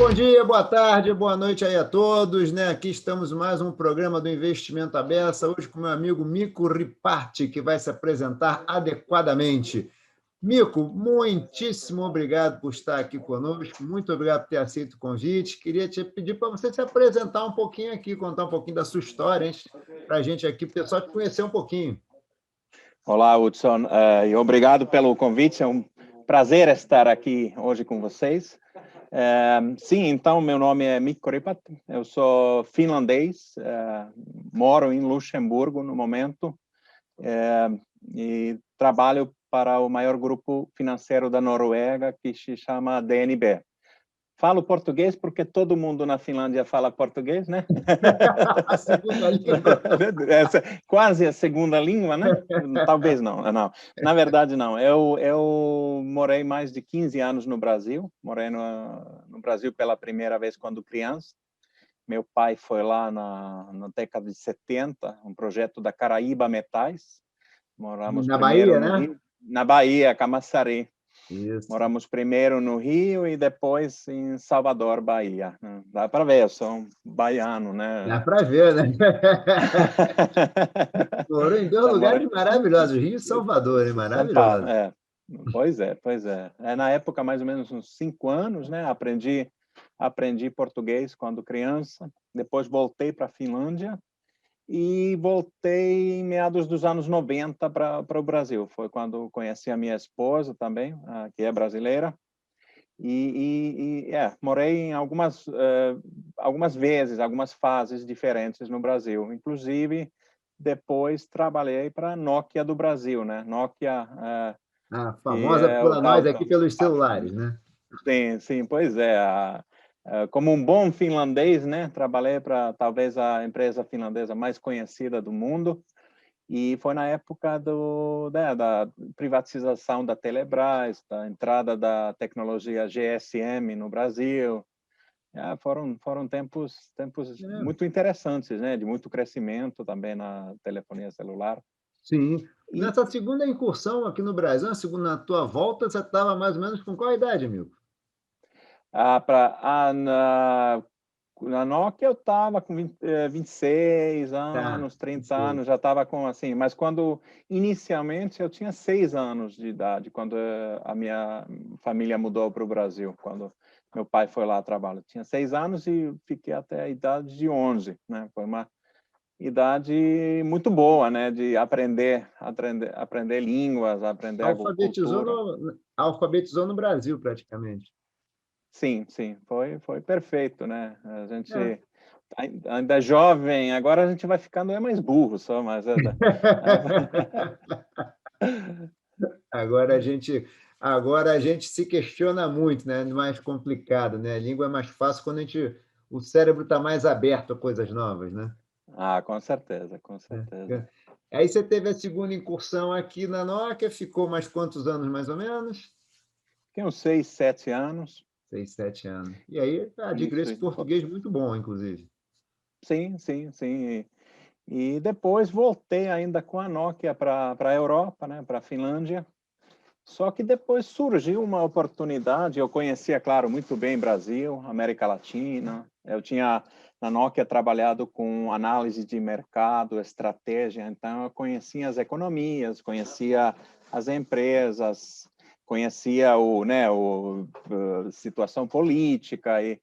Bom dia, boa tarde, boa noite aí a todos, né? Aqui estamos mais um programa do Investimento à Beça, hoje com meu amigo Mico Riparte, que vai se apresentar adequadamente. Mico, muitíssimo obrigado por estar aqui conosco, muito obrigado por ter aceito o convite. Queria te pedir para você se apresentar um pouquinho aqui, contar um pouquinho da sua história, para a gente aqui, para o pessoal te conhecer um pouquinho. Olá, Hudson, e obrigado pelo convite, é um prazer estar aqui hoje com vocês. Sim, então, meu nome é Mikko Ripat, eu sou finlandês, moro em Luxemburgo no momento, e trabalho para o maior grupo financeiro da Noruega, que se chama DNB. Falo português porque todo mundo na Finlândia fala português, né? A segunda língua. Quase a segunda língua, né? Talvez não. Na verdade, não. Eu morei mais de 15 anos no Brasil. Morei no Brasil pela primeira vez quando criança. Meu pai foi lá na década de 70, um projeto da Caraíba Metais. Moramos Na primeiro Bahia, no né? Rio, na Bahia, Camaçari. Isso. Moramos primeiro no Rio e depois em Salvador, Bahia. Dá para ver, eu sou um baiano, né? Dá para ver, né? Morou em dois lugares maravilhosos, Rio e Salvador, hein? São Paulo, Maravilhoso. Pois é. Na época, mais ou menos uns 5 anos, né? Aprendi português quando criança. Depois voltei para a Finlândia e voltei em meados dos anos 90 para o Brasil. Foi quando conheci a minha esposa também, que é brasileira. Morei em algumas vezes, algumas fases diferentes no Brasil. Inclusive, depois trabalhei para a Nokia do Brasil, né? Nokia, A que famosa é o por nós tal... aqui pelos celulares, né? Sim, pois é. Como um bom finlandês, né? Trabalhei para talvez a empresa finlandesa mais conhecida do mundo. E foi na época da privatização da Telebrás, da entrada da tecnologia GSM no Brasil. Foram tempos muito interessantes, né? De muito crescimento também na telefonia celular. Sim. E Nessa segunda incursão aqui no Brasil, na tua volta, você estava mais ou menos com qual idade, amigo? na Nokia eu estava com 26 Tá, anos, 30 sei. anos, já estava com assim, mas quando inicialmente eu tinha 6 anos de idade, quando a minha família mudou para o Brasil, quando meu pai foi lá a trabalho. Tinha 6 anos e fiquei até a idade de 11, né? Foi uma idade muito boa, né? De aprender línguas, aprender agricultura. Alfabetizou no Brasil, praticamente. Sim, foi perfeito, né? A gente É. ainda é jovem, agora a gente vai ficando mais burro só, mas Agora a gente, agora a gente se questiona muito, né? É mais complicado, né? A língua é mais fácil quando o cérebro está mais aberto a coisas novas, né? com certeza, com certeza. É. Aí você teve a segunda incursão aqui na Nokia, ficou mais quantos anos, mais ou menos? Fiquei uns 6, 7 anos. 6, 7 anos. E aí adquiriu Isso, esse português muito bom, inclusive. sim. E depois voltei ainda com a Nokia para a Europa, né? Para a Finlândia. Só que depois surgiu uma oportunidade, eu conhecia, claro, muito bem Brasil, América Latina, eu tinha na Nokia trabalhado com análise de mercado, estratégia, então eu conhecia as economias, conhecia as empresas, conhecia a situação política e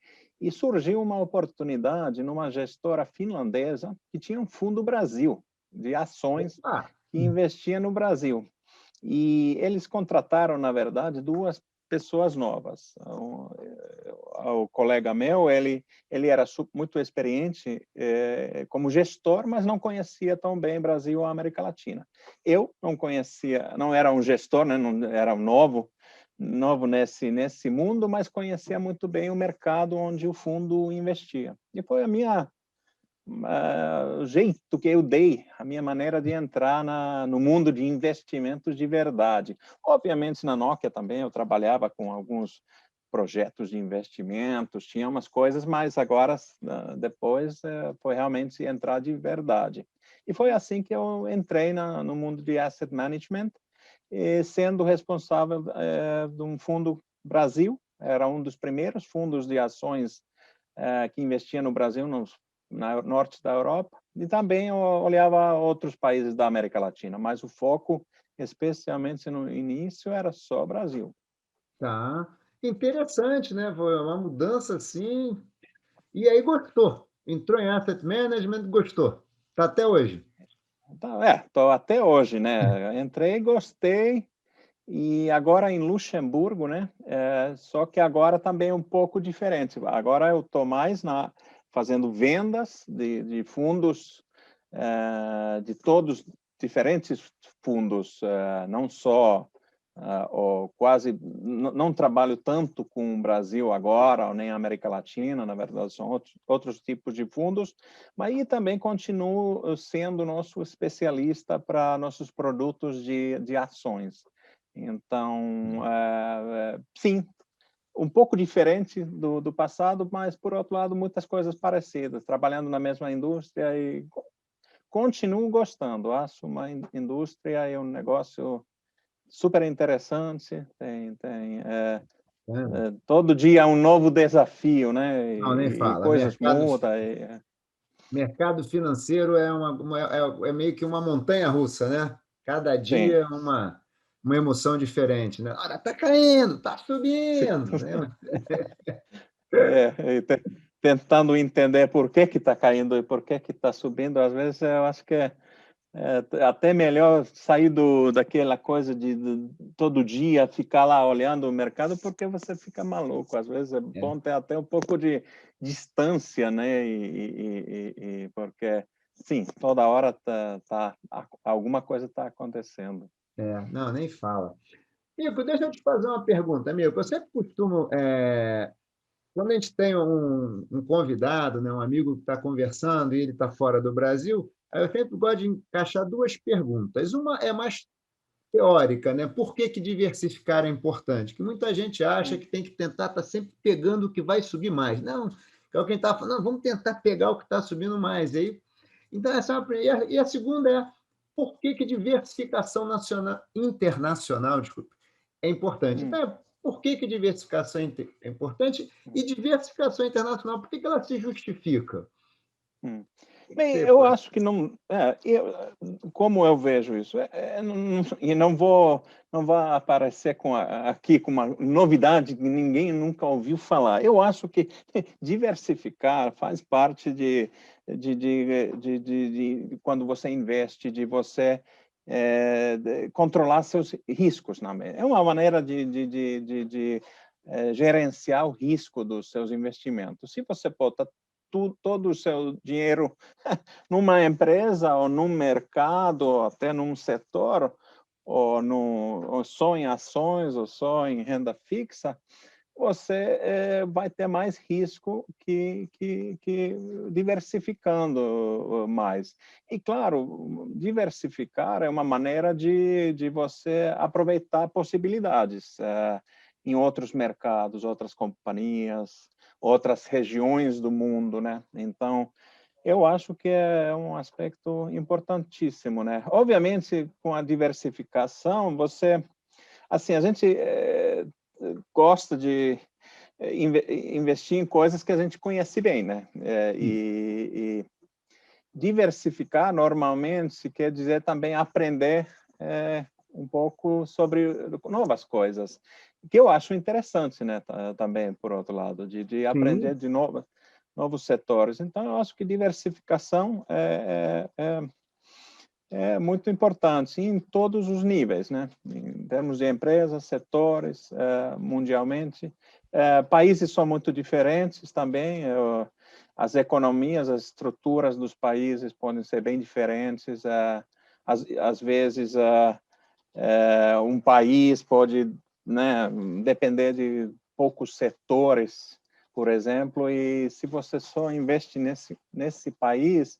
surgiu uma oportunidade numa gestora finlandesa que tinha um fundo Brasil de ações Ah, que investia no Brasil. E eles contrataram, na verdade, 2 pessoas novas. O colega meu, ele era muito experiente como gestor, mas não conhecia tão bem Brasil ou América Latina. Eu não conhecia, não era um gestor, né, não era novo nesse mundo, mas conhecia muito bem o mercado onde o fundo investia. E foi o jeito que eu dei, a minha maneira de entrar no mundo de investimentos de verdade. Obviamente, na Nokia também eu trabalhava com alguns projetos de investimentos, tinha umas coisas, mas agora, depois, foi realmente entrar de verdade. E foi assim que eu entrei no mundo de asset management, sendo responsável de um fundo Brasil, Era um dos primeiros fundos de ações que investia no Brasil, no norte da Europa, e também olhava outros países da América Latina, mas o foco, especialmente no início, era só Brasil. Tá. Interessante, né? Foi uma mudança assim. E aí gostou. Entrou em asset management, gostou. Está até hoje. Então, estou até hoje, né? Entrei, gostei, e agora em Luxemburgo, né? Só que agora também é um pouco diferente. Agora eu estou mais fazendo vendas de fundos, de todos diferentes fundos, não só ou quase não trabalho tanto com o Brasil agora, ou nem a América Latina, na verdade são outros tipos de fundos, mas aí também continuo sendo nosso especialista para nossos produtos de ações. Então, sim, um pouco diferente do passado, mas, por outro lado, muitas coisas parecidas, trabalhando na mesma indústria e continuo gostando. Acho uma indústria e um negócio super interessante, todo dia é um novo desafio, né? Não, nem E fala. coisas Mercado, mudam. mercado financeiro é meio que uma montanha-russa, né? Cada dia Sim. é uma emoção diferente, né? Olha, está caindo, está Sim. subindo, né? Tentando entender por que está caindo e por que está subindo, às vezes eu acho que é até melhor sair daquela coisa de todo dia ficar lá olhando o mercado, porque você fica maluco. Às vezes é bom ter até um pouco de distância, né? Porque, sim, toda hora alguma coisa está acontecendo. Não, nem fala. Mico, deixa eu te fazer uma pergunta, Mico. Eu sempre costumo, quando a gente tem um convidado, né, um amigo que está conversando e ele está fora do Brasil, aí eu sempre gosto de encaixar duas perguntas. Uma é mais teórica, né? Por que que diversificar é importante? Que muita gente acha que tem que tentar estar sempre pegando o que vai subir mais. Não, é o que a gente estava falando, não, vamos tentar pegar o que está subindo mais. Então, essa é uma primeira. E a segunda é por que que diversificação internacional, desculpa, é importante. Então, por que que diversificação é importante e diversificação internacional, por que que ela se justifica? Bem, eu acho que não. Como eu vejo isso, e não vou aparecer aqui com uma novidade que ninguém nunca ouviu falar. Eu acho que diversificar faz parte de quando você investe, de você controlar seus riscos. É uma maneira de gerenciar o risco dos seus investimentos. Se você bota todo o seu dinheiro numa empresa ou num mercado, ou até num setor, ou só em ações, ou só em renda fixa, você vai ter mais risco que diversificando mais. E, claro, diversificar é uma maneira de você aproveitar possibilidades em outros mercados, outras companhias, outras regiões do mundo, né? Então, eu acho que é um aspecto importantíssimo, né? Obviamente, com a diversificação, assim, a gente gosta de investir em coisas que a gente conhece bem, né? E diversificar normalmente quer dizer também aprender um pouco sobre novas coisas, que eu acho interessante, né? Também, por outro lado, de aprender Sim. de novos setores. Então, eu acho que diversificação é muito importante em todos os níveis, né? Em termos de empresas, setores, mundialmente. Países são muito diferentes também. As economias, as estruturas dos países podem ser bem diferentes. Às vezes, um país pode, né, depender de poucos setores, por exemplo, e se você só investe nesse país,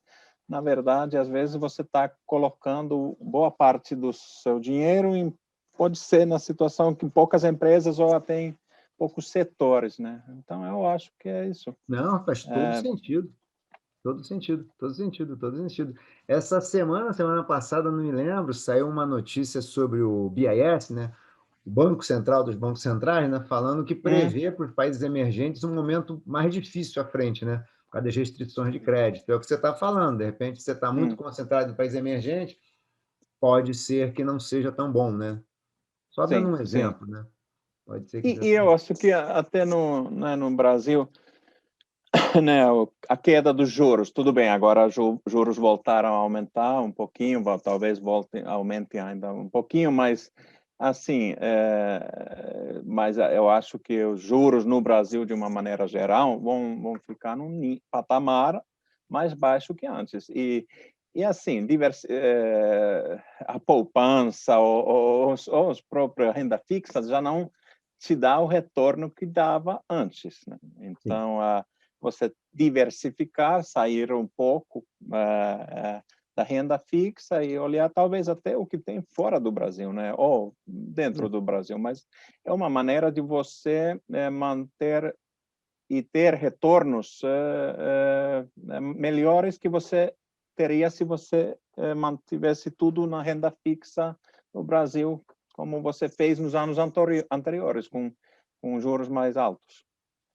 na verdade, às vezes você está colocando boa parte do seu dinheiro pode ser na situação que poucas empresas ou até em poucos setores, né? Então, eu acho que é isso. Não, faz todo sentido. Todo sentido, todo sentido, todo sentido. Essa semana passada, não me lembro, saiu uma notícia sobre o BIS, né? Banco Central dos bancos centrais, né, falando que Hum, prevê para os países emergentes um momento mais difícil à frente, né, por causa das restrições de crédito. É o que você está falando, de repente você está muito hum, concentrado em país emergente, pode ser que não seja tão bom, né? Só dando sim, um sim. exemplo, né? Pode ser que E seja. eu acho que até no Brasil, né, a queda dos juros, tudo bem, agora os juros voltaram a aumentar um pouquinho, talvez aumente ainda um pouquinho, mas assim, mas eu acho que os juros no Brasil, de uma maneira geral, vão ficar num patamar mais baixo que antes. E assim, a poupança ou os próprios renda fixa já não te dá o retorno que dava antes, né? Sim. Então, você diversificar, sair um pouco da renda fixa e olhar talvez até o que tem fora do Brasil, né? Ou dentro do Brasil, mas é uma maneira de você manter e ter retornos melhores que você teria se você mantivesse tudo na renda fixa no Brasil, como você fez nos anos anteriores, com juros mais altos.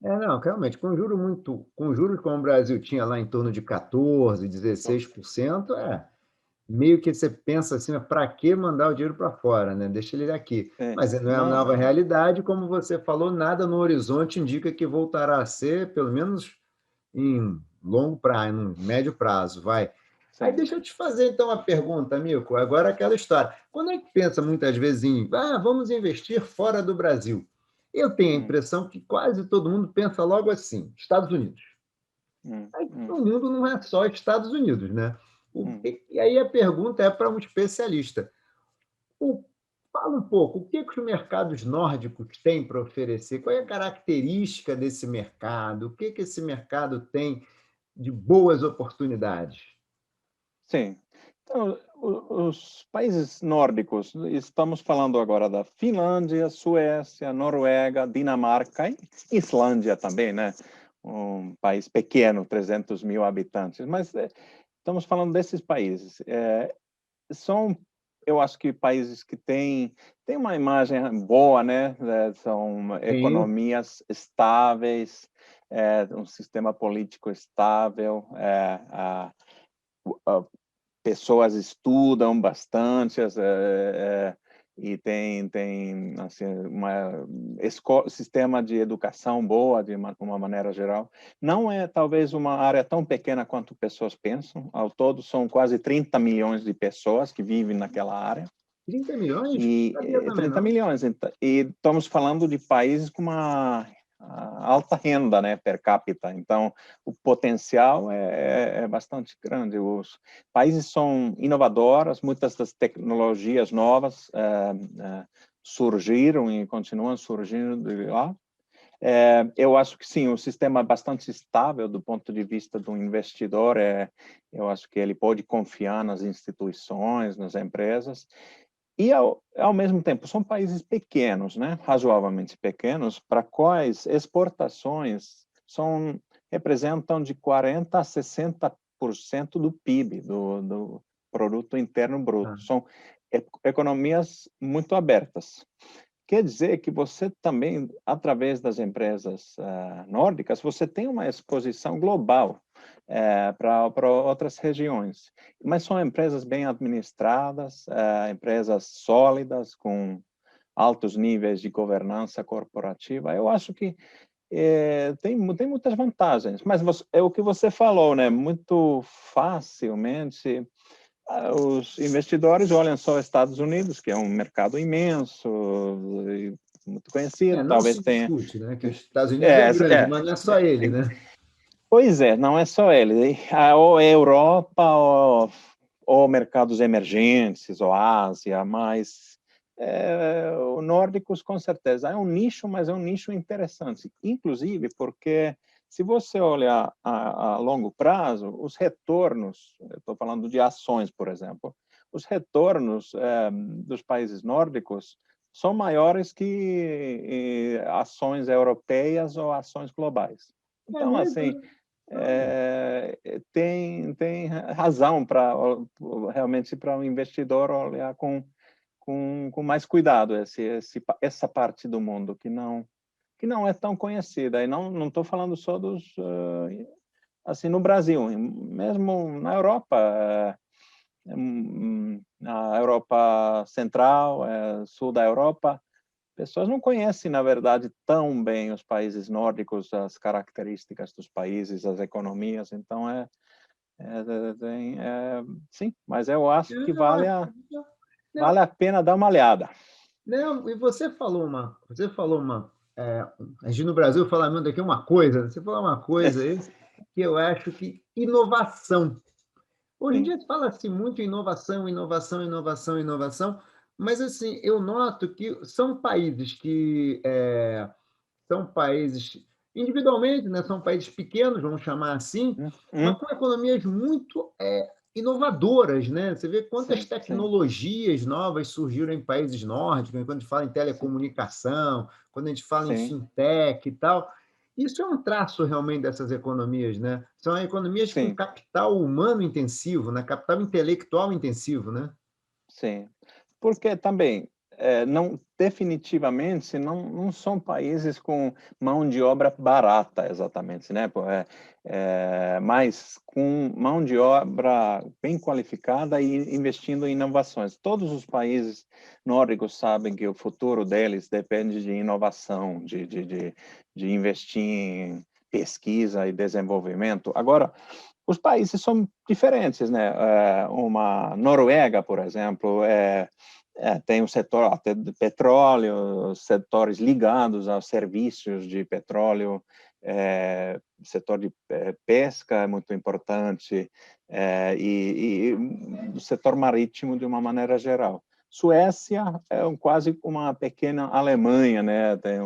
Não, realmente, com juros como o Brasil tinha lá em torno de 14, 16%, meio que você pensa assim, para que mandar o dinheiro para fora, né? Deixa ele aqui. Mas não é a Não, nova realidade, como você falou, nada no horizonte indica que voltará a ser, pelo menos em longo prazo, em médio prazo, vai. Aí sim. deixa eu te fazer então uma pergunta, amigo. Agora aquela história. Quando a gente pensa muitas vezes em, vamos investir fora do Brasil, eu tenho a Hum, impressão que quase todo mundo pensa logo assim, Estados Unidos. hum, Aí, hum, o mundo não é só Estados Unidos, né? hum. E aí a pergunta é para um especialista. O- Fala um pouco, o que os mercados nórdicos têm para oferecer? Qual é a característica desse mercado? O que esse mercado tem de boas oportunidades? Sim. Então, os países nórdicos, estamos falando agora da Finlândia, Suécia, Noruega, Dinamarca e Islândia também, né? Um país pequeno, 300 mil habitantes, mas estamos falando desses países. São, eu acho que países que têm uma imagem boa, né? São Sim. economias estáveis, um sistema político estável, a pessoas estudam bastante e tem assim, sistema de educação boa de uma maneira geral. Não é talvez uma área tão pequena quanto pessoas pensam. Ao todo são quase 30 milhões de pessoas que vivem naquela área. 30 milhões? E Não sabia também, 30 não. milhões. E estamos falando de países com uma alta renda, né, per capita. Então, o potencial é bastante grande. Os países são inovadores, muitas das tecnologias novas surgiram e continuam surgindo de lá. Eu acho que sim, o sistema é bastante estável do ponto de vista do investidor. Eu acho que ele pode confiar nas instituições, nas empresas. E, ao mesmo tempo, são países pequenos, né? Razoavelmente pequenos, para quais exportações representam de 40% a 60% do PIB, do Produto Interno Bruto. Ah, São economias muito abertas. Quer dizer que você também, através das empresas nórdicas, você tem uma exposição global para outras regiões. Mas são empresas bem administradas, empresas sólidas, com altos níveis de governança corporativa. Eu acho que tem muitas vantagens, mas é o que você falou, né? Muito facilmente os investidores olham só os Estados Unidos, que é um mercado imenso e muito conhecido, não talvez se tenha. discute, né? Que os Estados Unidos é É, grande, é, mas não é só ele, né? pois é, não é só ele. Ou é Europa, ou mercados emergentes, ou Ásia, mas o nórdicos, com certeza, é um nicho, mas é um nicho interessante. Inclusive porque, se você olhar a longo prazo, os retornos, eu estou falando de ações, por exemplo, os retornos dos países nórdicos são maiores que ações europeias ou ações globais. É Então, mesmo, assim, né? Olha. tem razão para realmente para o investidor olhar com com mais cuidado essa parte do mundo que não é tão conhecida. E não estou falando só dos assim no Brasil, mesmo na Europa, na Europa Central, sul da Europa, pessoas não conhecem, na verdade, tão bem os países nórdicos, as características dos países, as economias. Então, sim, mas eu acho que vale a pena dar uma olhada. Não, e você falou a gente no Brasil fala muito aqui uma coisa, você falou uma coisa aí que eu acho que inovação. Hoje em Sim. dia se fala-se muito em inovação, inovação, inovação, inovação, mas assim, eu noto que são países individualmente, né, são países pequenos, vamos chamar assim, mas com economias muito inovadoras, né? Você vê quantas Sim, tecnologias novas surgiram em países nórdicos, quando a gente fala em telecomunicação, quando a gente fala em sim, fintech e tal. Isso é um traço realmente dessas economias, né? São economias com sim, capital humano intensivo, né? Capital intelectual intensivo, né? sim. Porque também, não, definitivamente, não são países com mão de obra barata, exatamente, né? Mas com mão de obra bem qualificada e investindo em inovações. Todos os países nórdicos sabem que o futuro deles depende de inovação, de investir em pesquisa e desenvolvimento. Agora, os países são diferentes, né? Uma Noruega, por exemplo, tem um setor até de petróleo, setores ligados aos serviços de petróleo, setor de pesca é muito importante, e o setor marítimo de uma maneira geral. Suécia é quase uma pequena Alemanha, né? Tem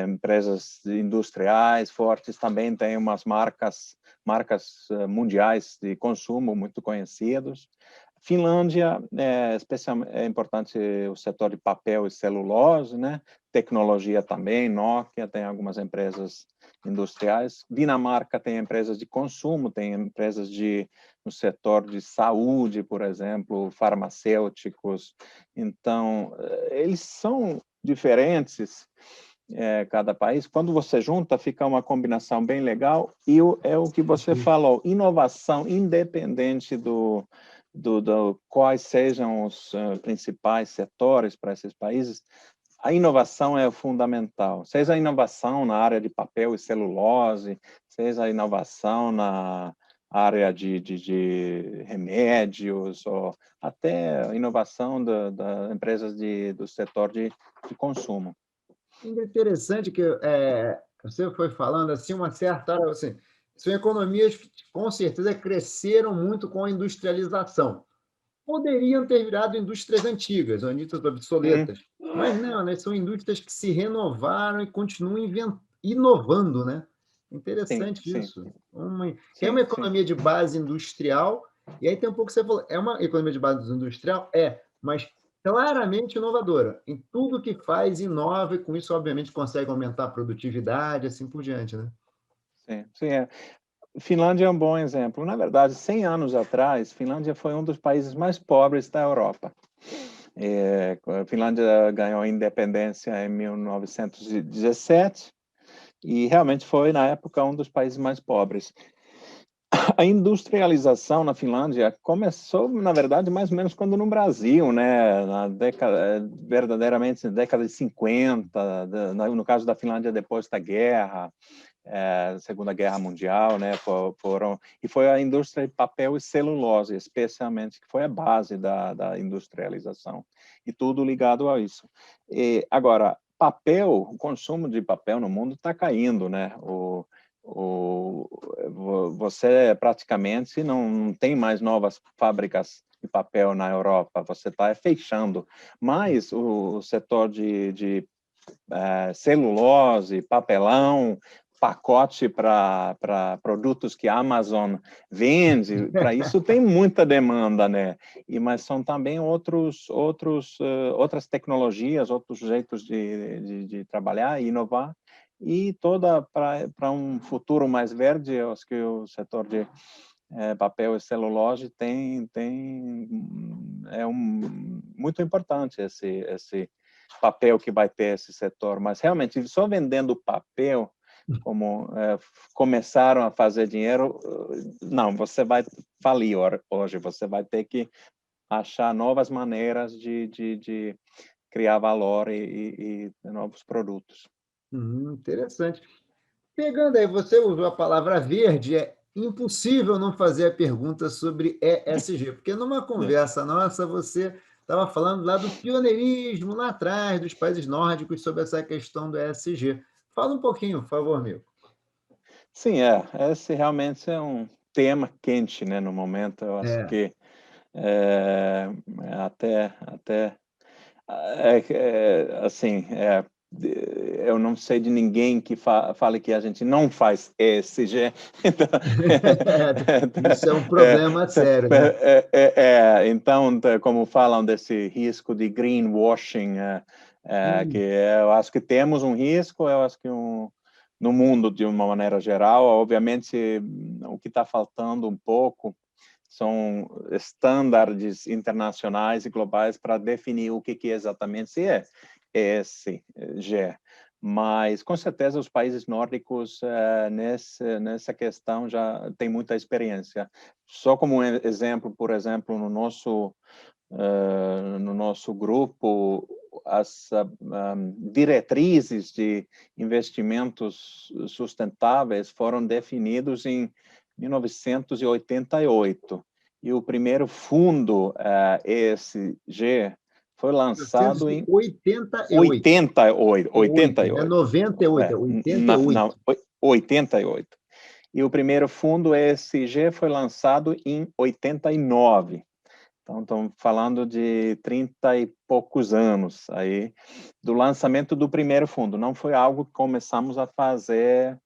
empresas industriais fortes, também tem umas marcas mundiais de consumo muito conhecidos. Finlândia, é importante o setor de papel e celulose, né? Tecnologia também, Nokia tem algumas empresas industriais. Dinamarca tem empresas de consumo, tem empresas no setor de saúde, por exemplo, farmacêuticos. Então, eles são diferentes, cada país. Quando você junta, fica uma combinação bem legal. E é o que você falou, inovação independente do quais sejam os principais setores para esses países, a inovação é fundamental. Seja a inovação na área de papel e celulose, seja a inovação na área de remédios, ou até a inovação das empresas do setor de consumo. Interessante que você foi falando assim, uma certa hora, assim, são economias que com certeza cresceram muito com a industrialização. Poderiam ter virado indústrias antigas, ou indústrias obsoletas, mas não, né? São indústrias que se renovaram e continuam inovando, né? Sim, Interessante sim, isso. É uma sim, sim. economia de base industrial, e aí tem um pouco que você falou, é uma economia de base industrial? Mas claramente inovadora. Em tudo que faz, inova, e com isso, obviamente, consegue aumentar a produtividade, assim por diante, né? Sim, sim, Finlândia é um bom exemplo. Na verdade, 100 anos atrás, Finlândia foi um dos países mais pobres da Europa. A Finlândia ganhou a independência em 1917 e realmente foi, na época, um dos países mais pobres. A industrialização na Finlândia começou, na verdade, mais ou menos quando no Brasil, né? Verdadeiramente na década de 50, no caso da Finlândia depois da guerra, Segunda Guerra Mundial, né? E foi a indústria de papel e celulose, especialmente, que foi a base da industrialização. E tudo ligado a isso. Agora, o consumo de papel no mundo está caindo, né? Você praticamente não tem mais novas fábricas de papel na Europa, você está fechando. Mas o setor de celulose, papelão, pacote para produtos que a Amazon vende, para isso tem muita demanda, né? Mas são também outras tecnologias, outros jeitos de trabalhar e inovar, e toda para um futuro mais verde, eu acho que o setor de papel e celulose tem muito importante esse papel que vai ter esse setor, mas realmente só vendendo papel, como começaram a fazer dinheiro, não, você vai falir hoje, você vai ter que achar novas maneiras de criar valor e novos produtos. Interessante. Pegando aí, você usou a palavra verde, é impossível não fazer a pergunta sobre ESG, porque numa conversa nossa você estava falando lá do pioneirismo lá atrás, dos países nórdicos, sobre essa questão do ESG. Fala um pouquinho, por favor, meu. Sim, esse realmente é um tema quente, né, no momento. Eu acho que até assim, eu não sei de ninguém que fale que a gente não faz ESG. Então, Isso é um problema sério, né? Então, como falam desse risco de greenwashing, que eu acho que temos um risco, eu acho que no mundo, de uma maneira geral, obviamente, o que está faltando um pouco são estándares internacionais e globais para definir o que exatamente é ESG. Mas, com certeza, os países nórdicos nessa questão já têm muita experiência. Só como um exemplo, por exemplo, no nosso grupo, as diretrizes de investimentos sustentáveis foram definidos em 1988. E o primeiro fundo ESG foi lançado em 88. 88. É 98, é 88. Não, 88. E o primeiro fundo ESG foi lançado em 89. Então, estamos falando de 30 e poucos anos aí do lançamento do primeiro fundo. Não foi algo que começamos a fazer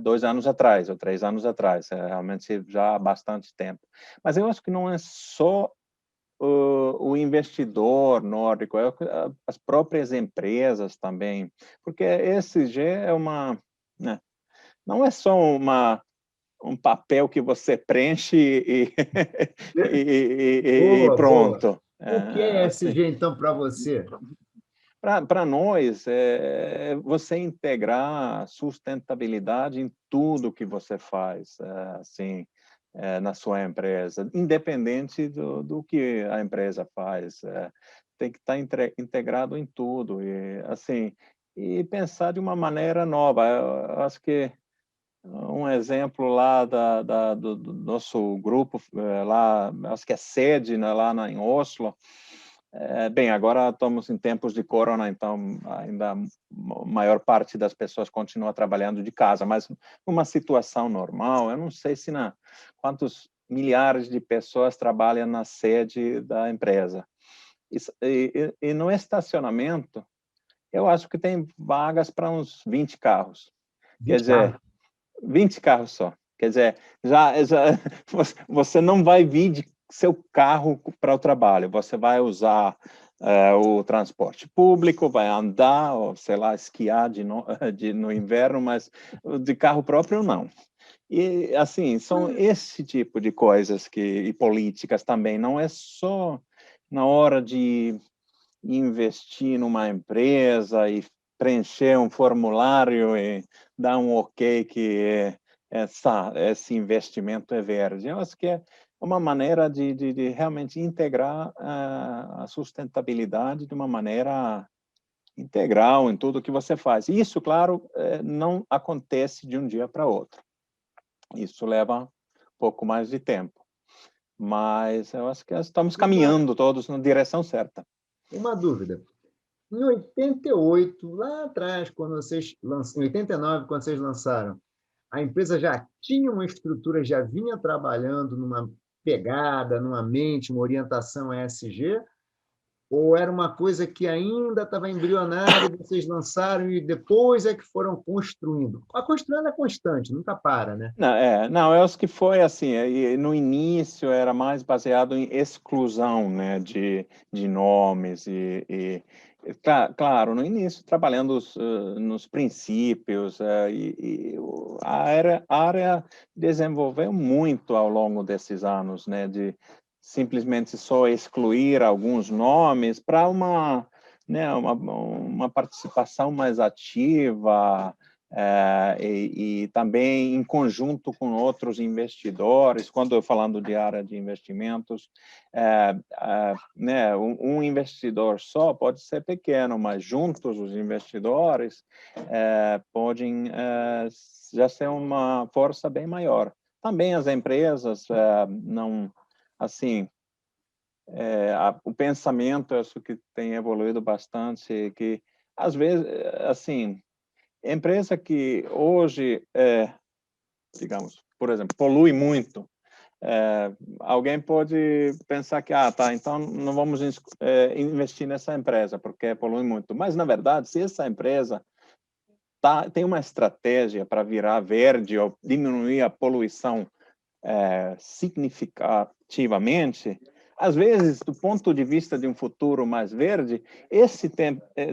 2 anos atrás ou 3 anos atrás, realmente já há bastante tempo. Mas eu acho que não é só o investidor nórdico, as próprias empresas também, porque ESG né, não é só um papel que você preenche e Boa, boa. pronto. O que é Assim, ESG, então, para você? para nós, você integrar sustentabilidade em tudo que você faz, assim, na sua empresa, independente do que a empresa faz. Tem que estar integrado em tudo e, assim, e pensar de uma maneira nova. Eu acho que um exemplo lá do nosso grupo, lá, acho que é sede, né, lá em Oslo. Bem, agora estamos em tempos de corona, então ainda a maior parte das pessoas continua trabalhando de casa, mas numa situação normal, eu não sei quantos milhares de pessoas trabalham na sede da empresa. E no estacionamento, eu acho que tem vagas para uns 20 carros. 20 Quer dizer, carros. 20 carros só. Quer dizer, já você não vai vir de seu carro para o trabalho, você vai usar o transporte público, vai andar, ou sei lá, esquiar no inverno, mas de carro próprio não. E, assim, são esse tipo de coisas e políticas também, não é só na hora de investir numa empresa e preencher um formulário e dar um ok que esse investimento é verde. Eu acho que é uma maneira de realmente integrar a sustentabilidade de uma maneira integral em tudo que você faz. Isso, claro, não acontece de um dia para outro. Isso leva um pouco mais de tempo. Mas eu acho que estamos caminhando todos na direção certa. Uma dúvida. Em 88, lá atrás, quando vocês lançaram, em 89, quando vocês lançaram, a empresa já tinha uma estrutura, já vinha trabalhando numa pegada, numa mente, uma orientação ESG? Ou era uma coisa que ainda estava embrionária e vocês lançaram e depois é que foram construindo? A construção é constante, nunca para, né? Não, eu acho que foi assim, no início era mais baseado em exclusão, né, de nomes claro, no início trabalhando nos princípios a área desenvolveu muito ao longo desses anos, né, de simplesmente só excluir alguns nomes para uma, né, uma participação mais ativa, e também em conjunto com outros investidores. Quando eu falando de área de investimentos, né, um investidor só pode ser pequeno, mas juntos os investidores podem já ser uma força bem maior. Também as empresas não, assim, o pensamento, acho que tem evoluído bastante, que às vezes, assim, empresa que hoje, digamos, por exemplo, polui muito, alguém pode pensar que, tá, então não vamos investir nessa empresa porque polui muito. Mas, na verdade, se essa empresa tem uma estratégia para virar verde ou diminuir a poluição significativamente, às vezes, do ponto de vista de um futuro mais verde, esse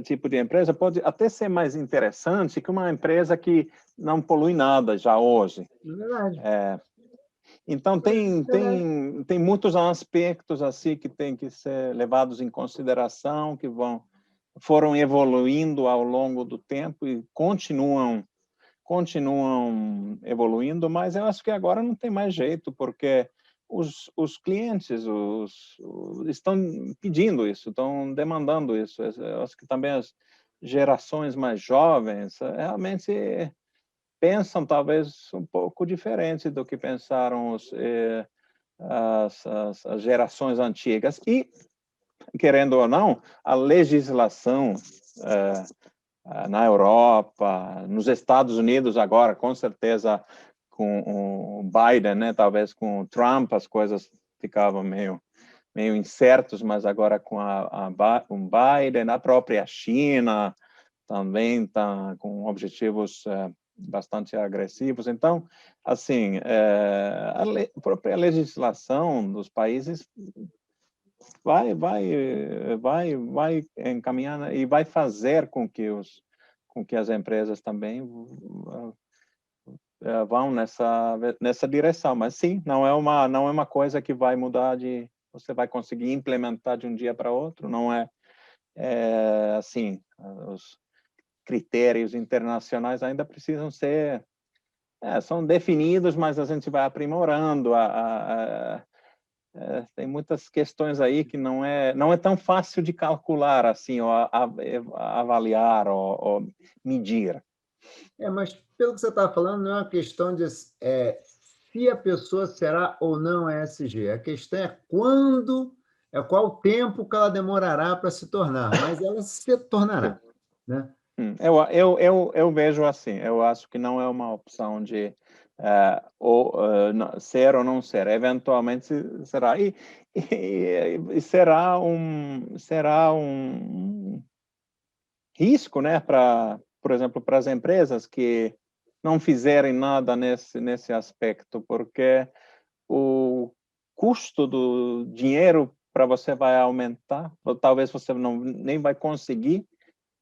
tipo de empresa pode até ser mais interessante que uma empresa que não polui nada já hoje. É verdade. Então, tem muitos aspectos assim que têm que ser levados em consideração, que foram evoluindo ao longo do tempo e continuam evoluindo, mas eu acho que agora não tem mais jeito, porque os clientes estão pedindo isso, estão demandando isso. Eu acho que também as gerações mais jovens realmente pensam talvez um pouco diferente do que pensaram as gerações antigas. E, querendo ou não, a legislação na Europa, nos Estados Unidos agora, com certeza, com o Biden, né? Talvez com o Trump as coisas ficavam meio incertos, mas agora com o Biden, a própria China também está com objetivos bastante agressivos. Então, assim, a própria legislação dos países vai encaminhar e vai fazer com que as empresas também vão nessa direção. Mas sim, não é uma coisa que vai mudar você vai conseguir implementar de um dia para outro. Não é assim. Os critérios internacionais ainda precisam ser são definidos, mas a gente vai aprimorando. Tem muitas questões aí que não é tão fácil de calcular assim, ou avaliar ou medir. Mas pelo que você está falando, não é uma questão de se a pessoa será ou não ESG. A questão é qual o tempo que ela demorará para se tornar, mas ela se tornará, né? Eu vejo assim, eu acho que não é uma opção de ser ou não ser, eventualmente será. E será um risco, né, por exemplo, para as empresas que não fizerem nada nesse aspecto, porque o custo do dinheiro para você vai aumentar, ou talvez você nem vai conseguir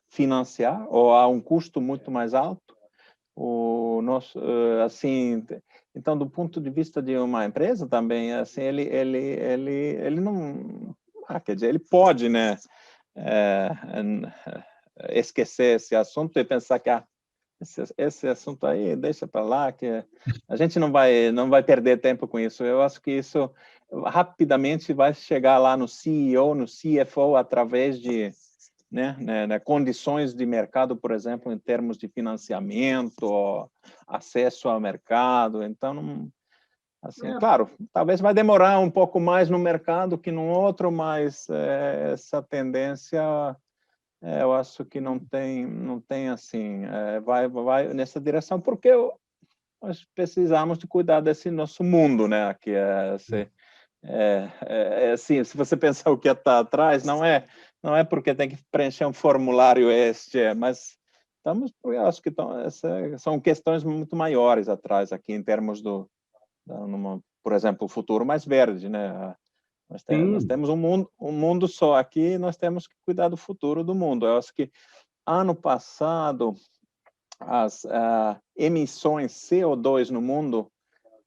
financiar, ou há um custo muito mais alto. Assim, então, do ponto de vista de uma empresa também, assim, ele não, quer dizer, ele pode, né, esquecer esse assunto e pensar que esse assunto aí deixa para lá, que a gente não vai perder tempo com isso. Eu acho que isso rapidamente vai chegar lá no CEO, no CFO, através de condições de mercado, por exemplo, em termos de financiamento, acesso ao mercado. Então, assim, claro, talvez vai demorar um pouco mais no mercado que no outro, mas essa tendência, eu acho que não tem assim, vai nessa direção, porque nós precisamos de cuidar desse nosso mundo, né? Que assim, se você pensar o que está atrás, não é porque tem que preencher um formulário mas eu acho que são questões muito maiores atrás aqui em termos por exemplo, o futuro mais verde, né? Nós temos um mundo só aqui, nós temos que cuidar do futuro do mundo. Eu acho que ano passado as emissões CO2 no mundo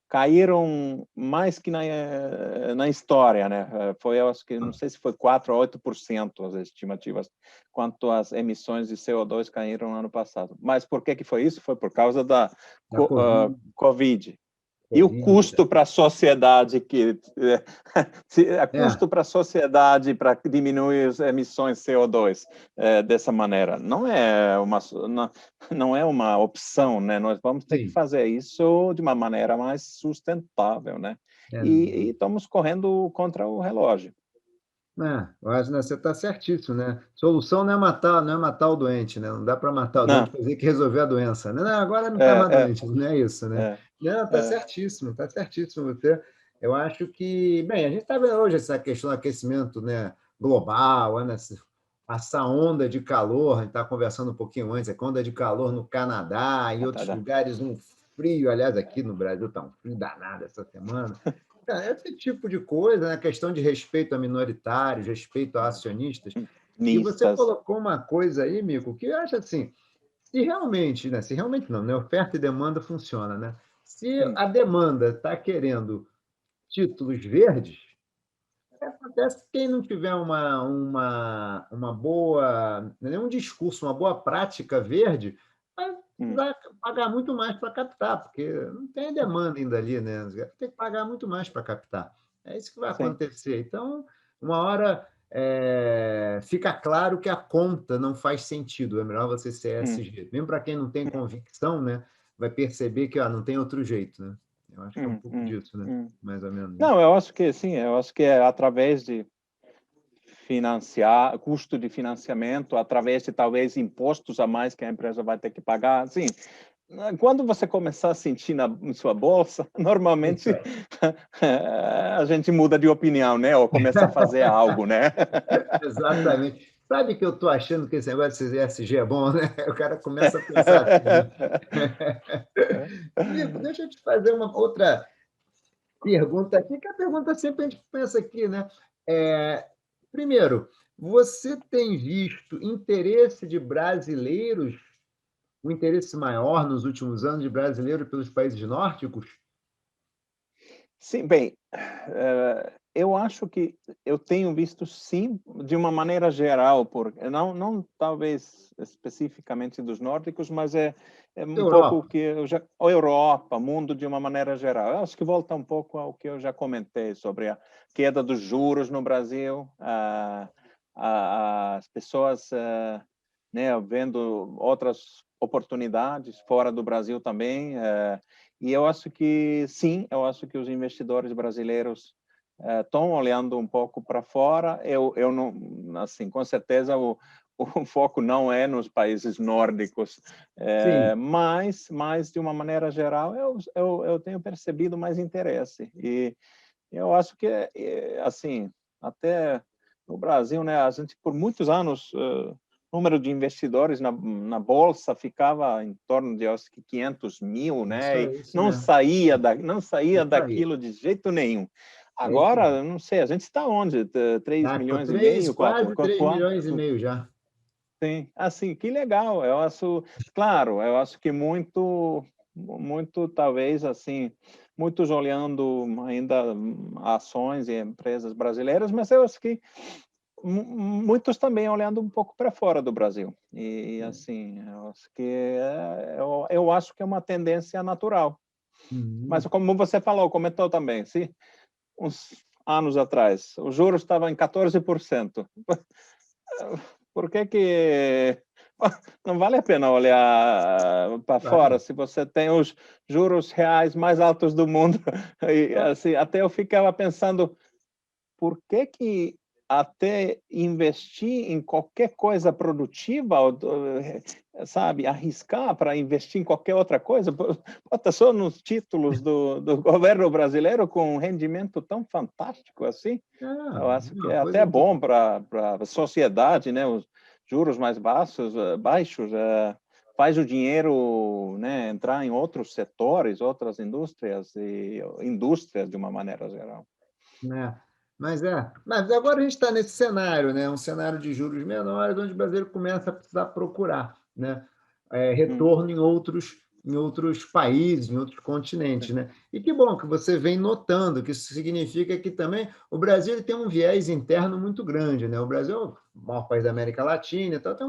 caíram mais que na história, né? Foi, eu acho que, não sei se foi 4 a 8% as estimativas, quanto as emissões de CO2 caíram no ano passado. Mas por que foi isso? Foi por causa da Covid. E o custo para a sociedade custo para a sociedade para diminuir as emissões de CO2 dessa maneira não é uma opção, né? Nós vamos ter que fazer isso de uma maneira mais sustentável, né? E estamos correndo contra o relógio. Eu acho, né, você está certíssimo, né? Solução não é matar o doente, né? Não dá para matar o doente, fazer que resolver a doença, né? Não, agora não está mais doente, não é isso, né? Não, está certíssimo você. Eu acho que, bem, a gente está vendo hoje essa questão do aquecimento, né, global, né, essa onda de calor, a gente está conversando um pouquinho antes, a onda de calor no Canadá e outros lugares, um frio, aliás, aqui no Brasil está um frio danado essa semana. Esse tipo de coisa, né? Questão de respeito a minoritários, respeito a acionistas. E você colocou uma coisa aí, Mico, que eu acho assim, se realmente não, né? Oferta e demanda funciona, né? Se a demanda está querendo títulos verdes, acontece que quem não tiver uma boa, um discurso, uma boa prática verde, vai pagar muito mais para captar, porque não tem demanda ainda ali, né? Tem que pagar muito mais para captar. É isso que vai acontecer. Então, uma hora fica claro que a conta não faz sentido, é melhor você ser ESG. Mesmo para quem não tem convicção, né, vai perceber que não tem outro jeito, né? Eu acho que é um pouco disso, né? Mais ou menos. Não, eu acho que sim, eu acho que é através de financiar, custo de financiamento, através de talvez impostos a mais que a empresa vai ter que pagar. Assim, quando você começar a sentir em sua bolsa, normalmente a gente muda de opinião, né? Ou começa a fazer algo, né? Exatamente. Sabe que eu estou achando que esse negócio de ESG é bom, né? O cara começa a pensar assim. Nico, deixa eu te fazer uma outra pergunta aqui, que a pergunta sempre a gente pensa aqui, né? Primeiro, você tem visto interesse de brasileiros, um interesse maior nos últimos anos de brasileiros pelos países nórdicos? Sim, bem, eu acho que eu tenho visto, sim, de uma maneira geral, não talvez especificamente dos nórdicos, mas é um pouco o que a Europa, mundo de uma maneira geral. Eu acho que volta um pouco ao que eu já comentei sobre a queda dos juros no Brasil, as pessoas né, vendo outras oportunidades fora do Brasil também. E eu acho que, sim, eu acho que os investidores brasileiros estão olhando um pouco para fora. Eu não, assim, com certeza o foco não é nos países nórdicos, mas de uma maneira geral eu tenho percebido mais interesse. E eu acho que, assim, até no Brasil, né, a gente por muitos anos número de investidores na bolsa ficava em torno de, acho que 500 mil, né? E não saía daquilo de jeito nenhum. Agora, não sei, a gente está onde? 3 milhões e meio? Quase 3 milhões e meio já. Sim, assim, que legal. Eu acho, claro, eu acho que muito, talvez, assim, muitos olhando ainda ações e empresas brasileiras, mas eu acho que muitos também olhando um pouco para fora do Brasil. E assim, eu acho que é uma tendência natural. Mas como você comentou também, se uns anos atrás os juros estavam em 14%, por que não vale a pena olhar para fora se você tem os juros reais mais altos do mundo? E assim, até eu ficava pensando, por que até investir em qualquer coisa produtiva, sabe, arriscar para investir em qualquer outra coisa, bota só nos títulos do governo brasileiro com um rendimento tão fantástico assim? Eu acho que é até bom para a sociedade, né? Os juros mais baixos faz o dinheiro, né, entrar em outros setores, outras indústrias e indústrias de uma maneira geral. Mas agora a gente está nesse cenário, né? Um cenário de juros menores, onde o brasileiro começa a precisar procurar, né? Retorno em em outros países, em outros continentes, né? E que bom que você vem notando, que isso significa que também o Brasil ele tem um viés interno muito grande, né? O Brasil é o maior país da América Latina, então tem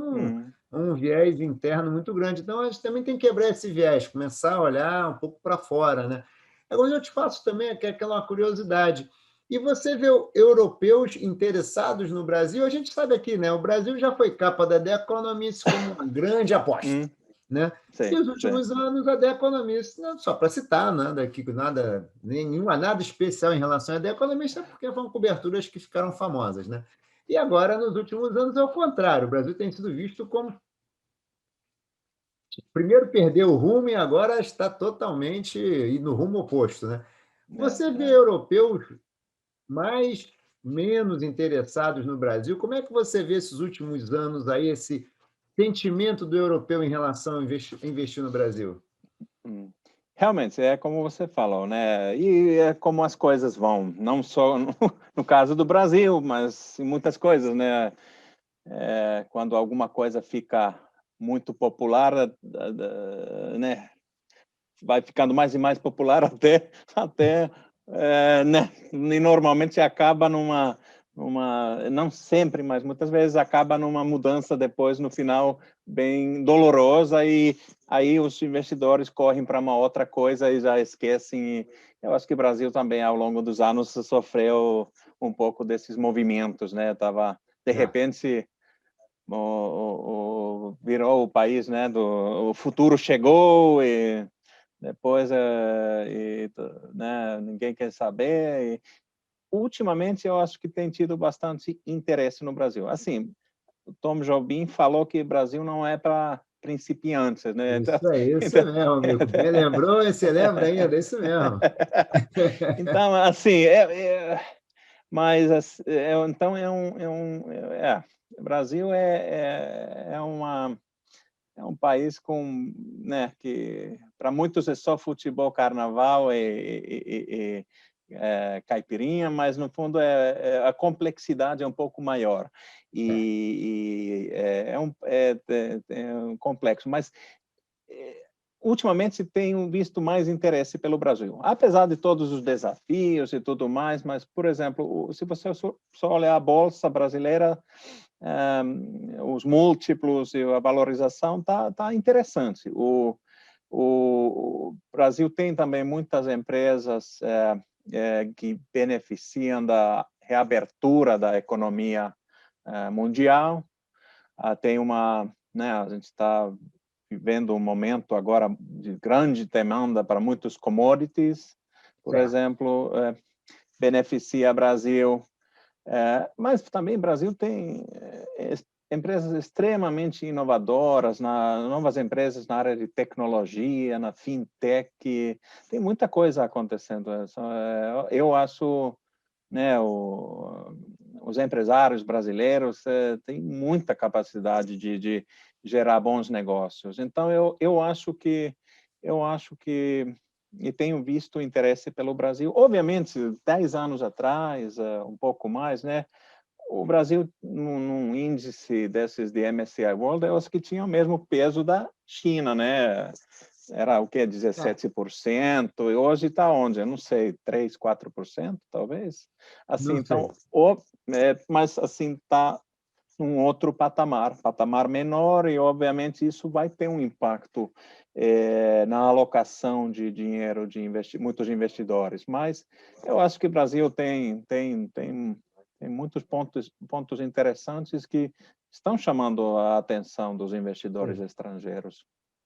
um viés interno muito grande. Então, a gente também tem que quebrar esse viés, começar a olhar um pouco para fora, né? Agora, eu te faço também aquela curiosidade. E você vê europeus interessados no Brasil? A gente sabe aqui, né? O Brasil já foi capa da The Economist como uma grande aposta, né? Sim, E os últimos anos a The Economist, não, só para citar, nada especial em relação a The Economist, é porque foram coberturas que ficaram famosas, né? E agora, nos últimos anos, é o contrário. O Brasil tem sido visto como primeiro perdeu o rumo e agora está totalmente no rumo oposto, né? Você vê europeus menos interessados no Brasil? Como é que você vê esses últimos anos aí, esse sentimento do europeu em relação a investir no Brasil? Realmente, é como você falou, né? E é como as coisas vão, não só no caso do Brasil, mas em muitas coisas, né? Quando alguma coisa fica muito popular, né? Vai ficando mais e mais popular até né? E normalmente acaba numa, não sempre, mas muitas vezes acaba numa mudança depois no final bem dolorosa e aí os investidores correm para uma outra coisa e já esquecem. Eu acho que o Brasil também ao longo dos anos sofreu um pouco desses movimentos, né? Tava de repente virou o país, né? O futuro chegou e depois né, ninguém quer saber. E, ultimamente, eu acho que tem tido bastante interesse no Brasil. Assim, o Tom Jobim falou que o Brasil não é para principiantes, né? Isso mesmo, amigo. Me lembrou e você lembra ainda, é isso mesmo. Então, assim, mas então o Brasil é um país com, né, que para muitos é só futebol, carnaval e caipirinha, mas no fundo a complexidade é um pouco maior e é um complexo. Mas ultimamente tenho visto mais interesse pelo Brasil, apesar de todos os desafios e tudo mais. Mas, por exemplo, se você só olhar a bolsa brasileira, os múltiplos e a valorização tá interessante. O Brasil tem também muitas empresas que beneficiam da reabertura da economia mundial. Tem né, a gente está vivendo um momento agora de grande demanda para muitos commodities, por exemplo, beneficia o Brasil. Mas também o Brasil tem empresas extremamente inovadoras, novas empresas na área de tecnologia, na fintech, tem muita coisa acontecendo. Eu acho, né, os empresários brasileiros têm muita capacidade de gerar bons negócios. Então, eu acho que e tenho visto interesse pelo Brasil. Obviamente, 10 anos atrás, um pouco mais, né? O Brasil, num índice desses de MSCI World, eu acho que tinha o mesmo peso da China, né? Era o quê? 17%, e hoje está onde? Eu não sei, 3%, 4%, talvez? Assim, então, mas assim, está num outro patamar menor, e obviamente isso vai ter um impacto na alocação de dinheiro de muitos investidores. Mas eu acho que o Brasil tem muitos pontos interessantes que estão chamando a atenção dos investidores estrangeiros.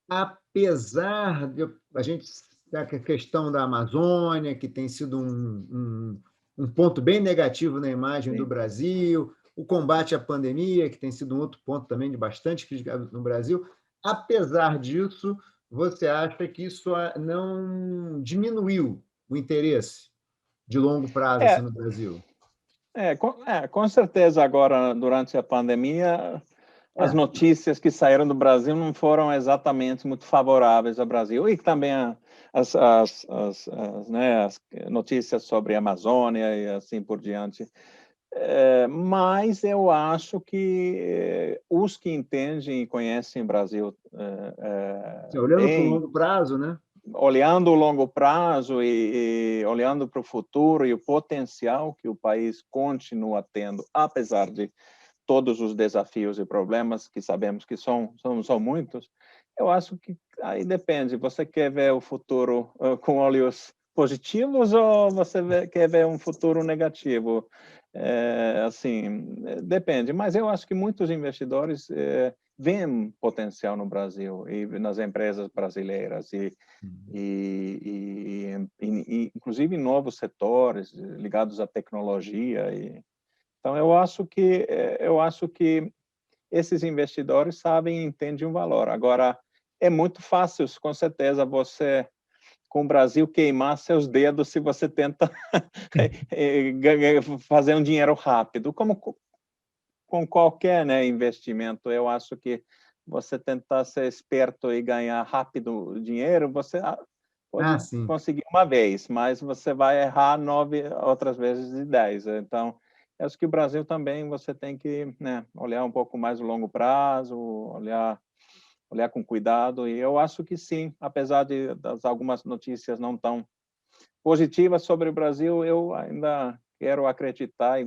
Apesar de a gente ter a questão da Amazônia, que tem sido um ponto bem negativo na imagem do Brasil, o combate à pandemia, que tem sido um outro ponto também de bastante crítica no Brasil, apesar disso, você acha que isso não diminuiu o interesse de longo prazo no Brasil? Com certeza agora, durante a pandemia, as notícias que saíram do Brasil não foram exatamente muito favoráveis ao Brasil, e também as notícias sobre a Amazônia e assim por diante. Mas eu acho que os que entendem e conhecem o Brasil Olhando para o longo prazo, né? Olhando o longo prazo e olhando para o futuro e o potencial que o país continua tendo, apesar de todos os desafios e problemas que sabemos que são muitos, eu acho que aí depende. Você quer ver o futuro com olhos positivos ou você quer ver um futuro negativo? Assim, depende. Mas eu acho que muitos investidores veem potencial no Brasil e nas empresas brasileiras e inclusive em novos setores ligados à tecnologia. Então eu acho que esses investidores sabem e entendem o valor. Agora é muito fácil, com certeza, você com o Brasil queimar seus dedos se você tenta fazer um dinheiro rápido, como com qualquer, né, investimento. Eu acho que você tentar ser esperto e ganhar rápido dinheiro, você pode conseguir uma vez, mas você vai errar 9 outras vezes de 10. Então, acho que o Brasil também você tem que, né, olhar um pouco mais o longo prazo, olhar com cuidado. E eu acho que sim, apesar das algumas notícias não tão positivas sobre o Brasil, eu ainda quero acreditar e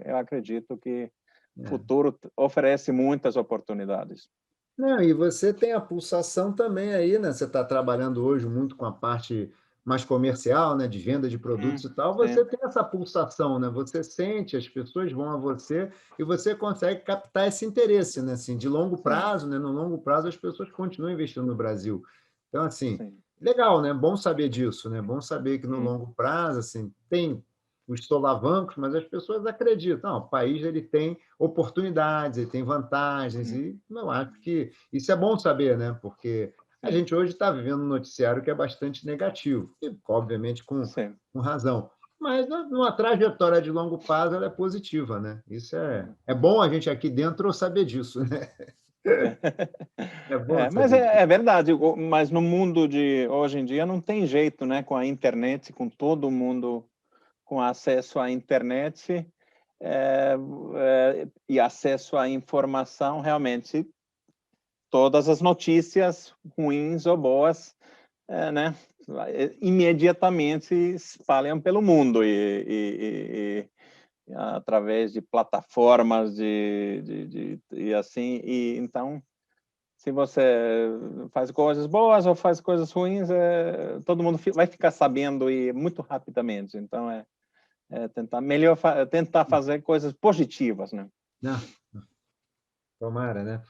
eu acredito que o futuro oferece muitas oportunidades. Não, e você tem a pulsação também aí, né? Você está trabalhando hoje muito com a parte mais comercial, né? De venda de produtos e tal. Você tem essa pulsação, né? Você sente, as pessoas vão a você e você consegue captar esse interesse, né? Assim, de longo prazo, né? No longo prazo, as pessoas continuam investindo no Brasil. Então, assim, legal, né? Bom saber disso, né? Bom saber que no longo prazo, assim, tem os solavancos, mas as pessoas acreditam. Não, o país ele tem oportunidades, ele tem vantagens, e eu acho que isso é bom saber, né? Porque a gente hoje está vivendo um noticiário que é bastante negativo, e obviamente com razão. Mas numa trajetória de longo prazo ela é positiva, né? Isso é bom a gente aqui dentro saber disso, né? É bom Mas saber disso. é verdade, mas no mundo de hoje em dia não tem jeito, né? Com a internet, com todo mundo com acesso à internet e acesso à informação, realmente todas as notícias ruins ou boas, né? Imediatamente se espalham pelo mundo e através de plataformas e assim, e então se você faz coisas boas ou faz coisas ruins, todo mundo vai ficar sabendo e muito rapidamente. Então tentar fazer coisas positivas, né? Não, tomara, né?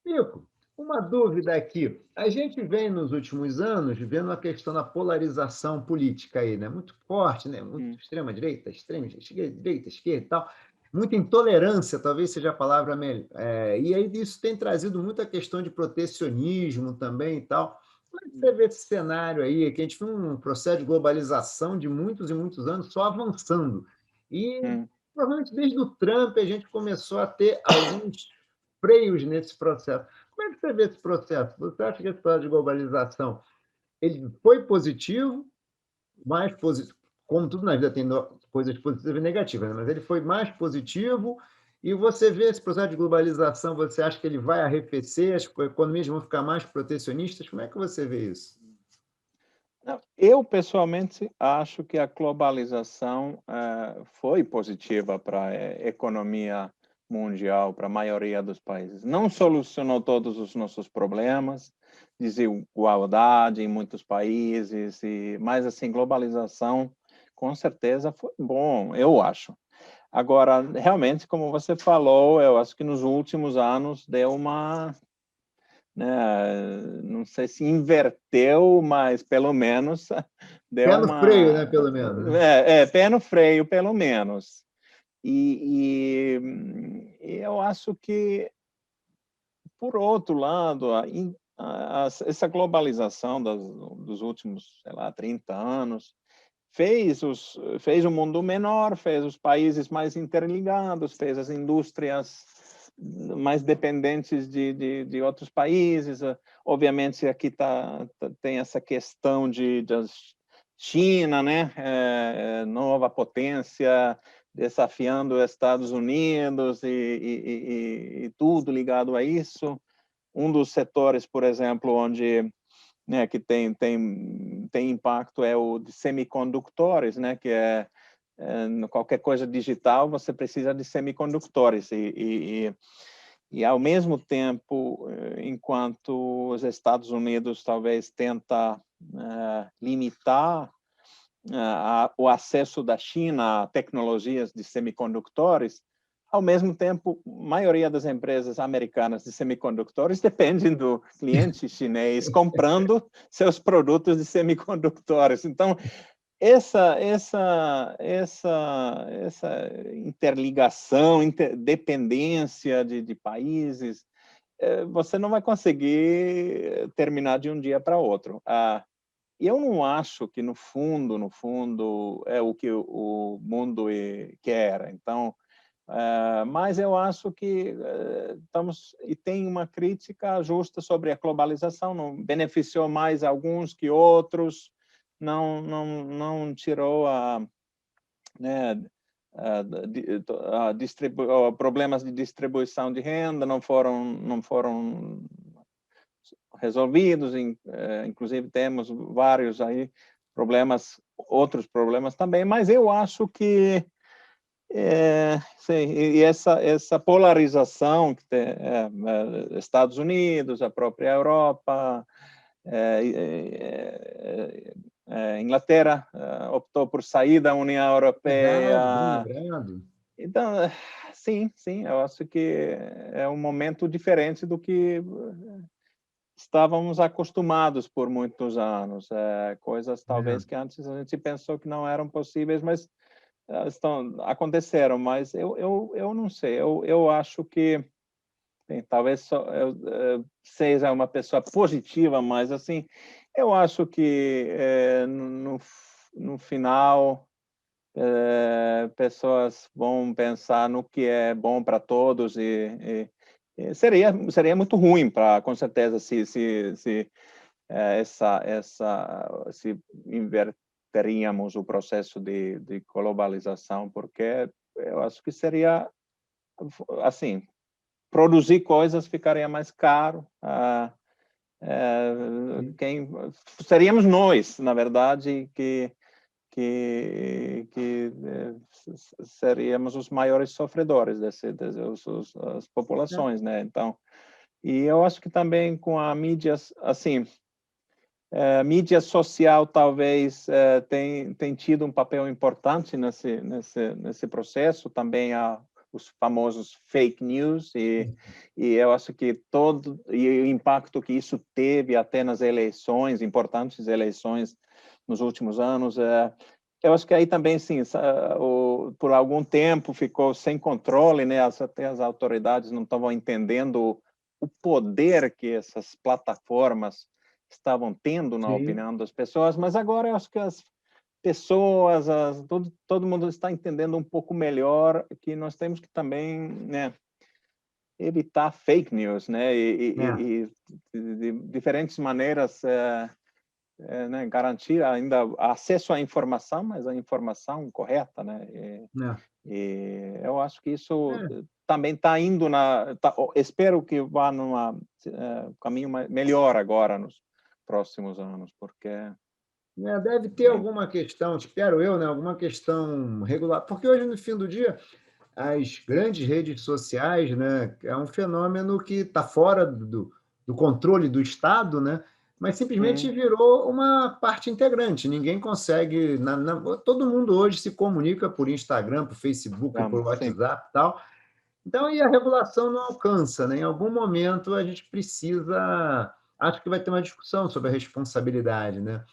Nico, uma dúvida aqui. A gente vem nos últimos anos vendo a questão da polarização política aí, né? Muito forte, né? Muito extrema-direita, direita, esquerda e tal. Muita intolerância, talvez seja a palavra melhor. E aí isso tem trazido muita questão de protecionismo também e tal. Como é que você vê esse cenário aí, que a gente viu um processo de globalização de muitos e muitos anos só avançando? E provavelmente desde o Trump a gente começou a ter alguns freios nesse processo. Como é que você vê esse processo? Você acha que esse processo de globalização ele foi positivo, mais positivo, como tudo na vida tem coisas positivas e negativas, né? Mas ele foi mais positivo e você vê esse processo de globalização, você acha que ele vai arrefecer, as economias vão ficar mais protecionistas? Como é que você vê isso? Eu, pessoalmente, acho que a globalização foi positiva para a economia mundial, para a maioria dos países. Não solucionou todos os nossos problemas, desigualdade em muitos países, mas, assim, globalização, com certeza, foi bom, eu acho. Agora, realmente, como você falou, eu acho que nos últimos anos deu uma, né, não sei se inverteu, mas pelo menos deu Pé no freio, uma né, pelo menos, né? pé no freio, pelo menos. E eu acho que, por outro lado, essa globalização dos últimos, sei lá, 30 anos fez o mundo menor, fez os países mais interligados, fez as indústrias mais dependentes de outros países. Obviamente, aqui tem essa questão da China, né? Nova potência, desafiando os Estados Unidos e tudo ligado a isso. um dos setores, por exemplo, onde, né, que tem impacto é o de semicondutores, né, que qualquer coisa digital você precisa de semicondutores e ao mesmo tempo, enquanto os Estados Unidos talvez tenta limitar o acesso da China a tecnologias de semicondutores, ao mesmo tempo, a maioria das empresas americanas de semicondutores dependem do cliente chinês comprando seus produtos de semicondutores. Então, essa interligação, dependência de países, você não vai conseguir terminar de um dia para outro. E eu não acho que, no fundo, é o que o mundo quer. Então, mas eu acho que e tem uma crítica justa sobre a globalização, não beneficiou mais alguns que outros, não tirou problemas de distribuição de renda, não foram resolvidos, inclusive temos vários aí outros problemas também, mas eu acho que sim, e essa polarização que tem Estados Unidos, a própria Europa, Inglaterra optou por sair da União Verdade, bem Europeia. lembrado. Então, sim, eu acho que é um momento diferente do que estávamos acostumados por muitos anos. Coisas talvez que antes a gente pensou que não eram possíveis, mas aconteceram. Mas eu não sei, eu acho que talvez eu seja uma pessoa positiva, mas assim, eu acho que no final pessoas vão pensar no que é bom para todos e seria muito ruim com certeza se inverteríamos o processo de globalização, porque eu acho que seria assim, produzir coisas ficaria mais caro. Seríamos nós, na verdade, que seríamos os maiores sofredores as populações, né? Então, e eu acho que também com a mídia, assim, mídia social talvez tem tido um papel importante nesse processo, também os famosos fake news e eu acho que o impacto que isso teve até nas eleições, importantes eleições nos últimos anos, eu acho que aí também, sim, por algum tempo ficou sem controle, né? Até as autoridades não estavam entendendo o poder que essas plataformas estavam tendo na opinião das pessoas, mas agora eu acho que as pessoas, todo mundo está entendendo um pouco melhor que nós temos que também, né, evitar fake news, né, e de diferentes maneiras, né, garantir ainda acesso à informação, mas a informação correta, né, e eu acho que isso também está indo espero que vá num caminho melhor agora nos próximos anos, porque deve ter alguma questão, espero eu, né, alguma questão regular, porque hoje, no fim do dia, as grandes redes sociais, né, é um fenômeno que está fora do controle do Estado, né, mas simplesmente virou uma parte integrante. Ninguém consegue... todo mundo hoje se comunica por Instagram, por Facebook, por WhatsApp e tal. Então, e a regulação não alcança, né? Em algum momento a gente precisa... Acho que vai ter uma discussão sobre a responsabilidade, né?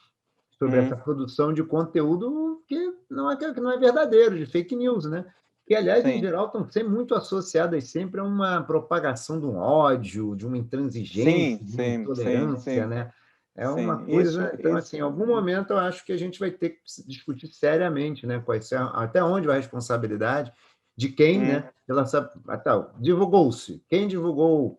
Sobre essa produção de conteúdo que não é verdadeiro, de fake news, né? Que, aliás, em geral, estão sempre muito associadas sempre a uma propagação de um ódio, de uma intransigência, de uma intolerância, né? É uma coisa... Então, assim, em algum momento, eu acho que a gente vai ter que discutir seriamente, né? Até onde vai a responsabilidade de quem, né? Divulgou-se. Quem divulgou...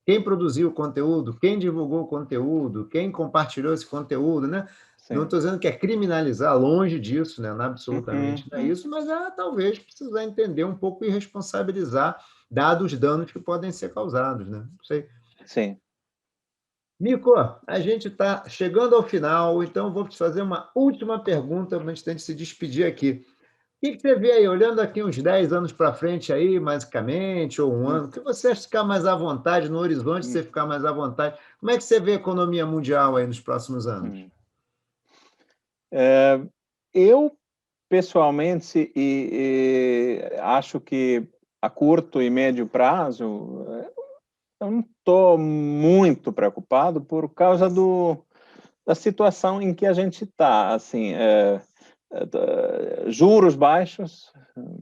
quem produziu o conteúdo, quem divulgou o conteúdo, quem compartilhou esse conteúdo, né? Não estou dizendo que é criminalizar, longe disso, né? Não, absolutamente não é isso, mas talvez precisar entender um pouco e responsabilizar, dados os danos que podem ser causados, né? Não sei. Sim. Mico, a gente está chegando ao final, então vou te fazer uma última pergunta antes de a gente se despedir aqui. O que você vê aí, olhando aqui uns 10 anos para frente aí, basicamente, ou um ano, o que você acha ficar mais à vontade, no horizonte você ficar mais à vontade? Como é que você vê a economia mundial aí nos próximos anos? Eu, pessoalmente, acho que a curto e médio prazo, eu não estou muito preocupado por causa da situação em que a gente está. Assim, juros baixos,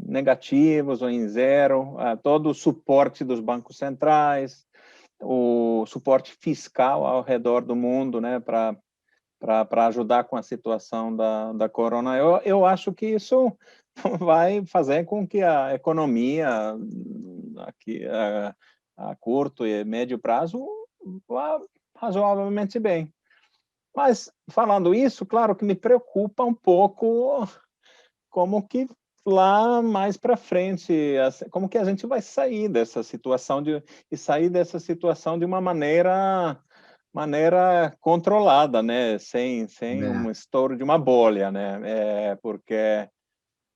negativos ou em zero, todo o suporte dos bancos centrais, o suporte fiscal ao redor do mundo, né, para ajudar com a situação da corona. Eu acho que isso vai fazer com que a economia aqui a curto e médio prazo vá razoavelmente bem. Mas, falando isso, claro que me preocupa um pouco como que lá mais para frente, como que a gente vai sair dessa situação e sair dessa situação de uma maneira controlada, né? Sem um estouro de uma bolha, né? Porque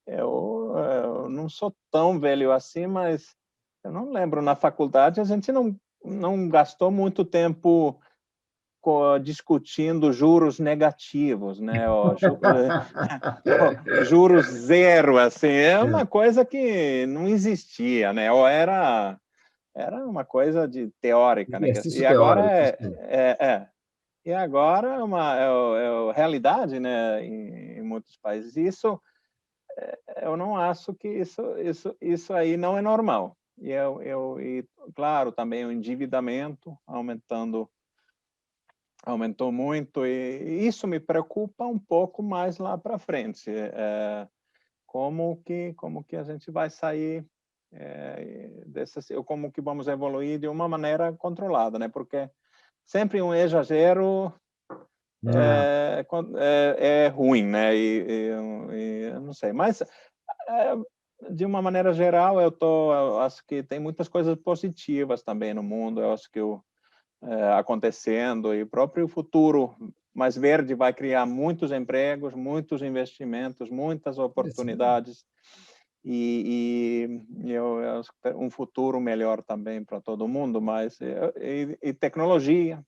eu não sou tão velho assim, mas eu não lembro, na faculdade a gente não gastou muito tempo discutindo juros negativos, né? Juros zero, assim, é uma coisa que não existia, né? Ou era uma coisa de teórica, né? E Exercício agora teórico. e agora é realidade, né? Em muitos países. Isso eu não acho que isso aí não é normal. E claro, também o endividamento aumentou muito e isso me preocupa um pouco mais lá para frente. Como que a gente vai sair como que vamos evoluir de uma maneira controlada, né? Porque sempre um exagero é ruim, né? Eu não sei, mas de uma maneira geral eu acho que tem muitas coisas positivas também no mundo. Eu acho que acontecendo e o próprio futuro mais verde vai criar muitos empregos, muitos investimentos, muitas oportunidades eu acho que um futuro melhor também para todo mundo. Mas e tecnologia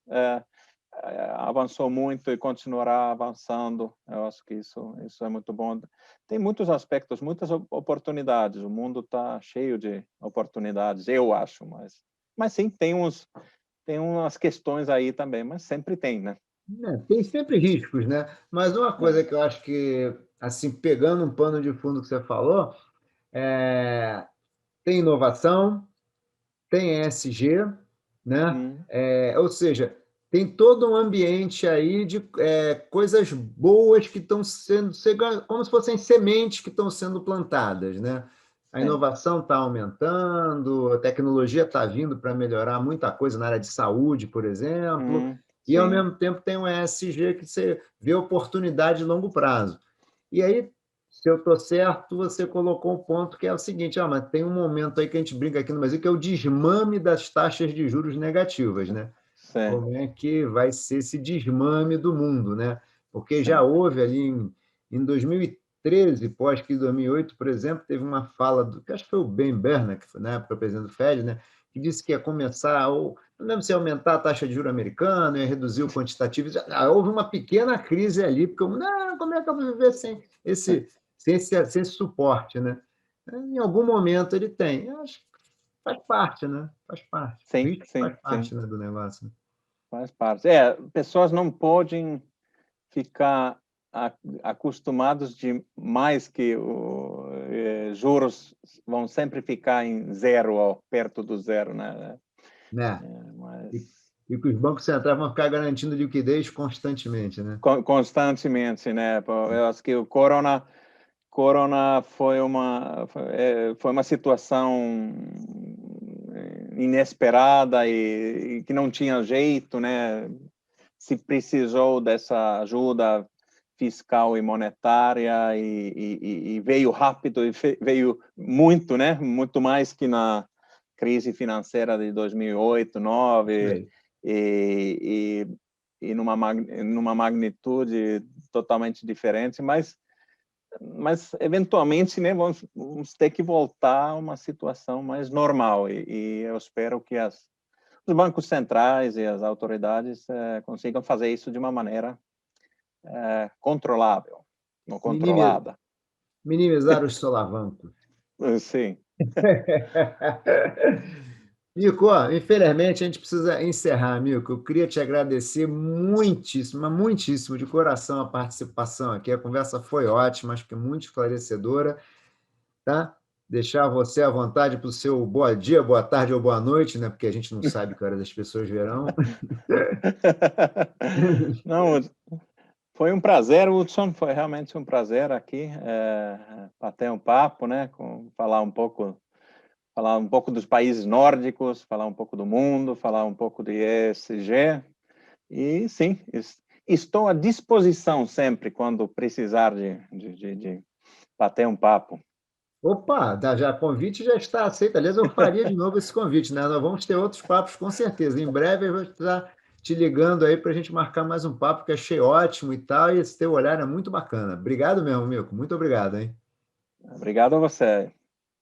avançou muito e continuará avançando. Eu acho que isso é muito bom. Tem muitos aspectos, muitas oportunidades. O mundo está cheio de oportunidades, eu acho, mas sim, tem umas questões aí também, mas sempre tem, né? Tem sempre riscos, né? Mas uma coisa que eu acho que, assim, pegando um pano de fundo que você falou, tem inovação, tem ESG, né? Ou seja, tem todo um ambiente aí de coisas boas que estão sendo, como se fossem sementes que estão sendo plantadas, né? A Sim. inovação está aumentando, a tecnologia está vindo para melhorar muita coisa na área de saúde, por exemplo, e ao Sim. mesmo tempo tem um ESG que você vê oportunidade de longo prazo. E aí, se eu estou certo, você colocou um ponto que é o seguinte, mas tem um momento aí que a gente brinca aqui no Brasil, que é o desmame das taxas de juros negativas, né? Sim. Como é que vai ser esse desmame do mundo, né? Porque já Sim. houve ali em 2013, pós que em 2008, por exemplo, teve uma fala que acho que foi o Ben Bernanke, que foi na época presidente do Fed, né? Que disse que ia começar, ou não lembro se ia aumentar a taxa de juros americana, ia reduzir o quantitativo. Houve uma pequena crise ali, porque não, como é que eu vou viver sem esse suporte, né? Em algum momento ele tem. Eu acho que faz parte, né? Faz parte. O Sim, risco sim, faz sim. parte, né, do negócio. Né? Faz parte. Pessoas não podem ficar acostumados de mais que juros vão sempre ficar em zero ou perto do zero, né? Né? E, Mas e que os bancos centrais vão ficar garantindo liquidez constantemente, né? constantemente, né? Eu acho que o corona foi uma situação inesperada e que não tinha jeito, né? Se precisou dessa ajuda fiscal e monetária e veio rápido e veio muito, né? Muito mais que crise financeira de 2008, 2009, e numa magnitude totalmente diferente, mas eventualmente, né, vamos ter que voltar a uma situação mais normal, e eu espero que os bancos centrais e as autoridades consigam fazer isso de uma maneira controlável, não controlada. Minimizar os solavancos. Sim. Mico, infelizmente a gente precisa encerrar, Mico. Eu queria te agradecer muitíssimo, mas muitíssimo, de coração, a participação aqui. A conversa foi ótima, acho que muito esclarecedora, tá? Deixar você à vontade para o seu boa dia, boa tarde ou boa noite, né? Porque a gente não sabe que horas as pessoas verão. Não, foi um prazer, Hudson, foi realmente um prazer aqui bater um papo, né? Falar um pouco dos países nórdicos, falar um pouco do mundo, falar um pouco de ESG. E sim, estou à disposição sempre quando precisar de bater um papo. Opa, já convite já está aceito. Aliás, eu faria de novo esse convite, né? Nós vamos ter outros papos com certeza. Em breve eu vou estar te ligando aí para a gente marcar mais um papo, que achei ótimo e tal, e esse teu olhar é muito bacana. Obrigado mesmo, Mico. Muito obrigado, hein? Obrigado a você.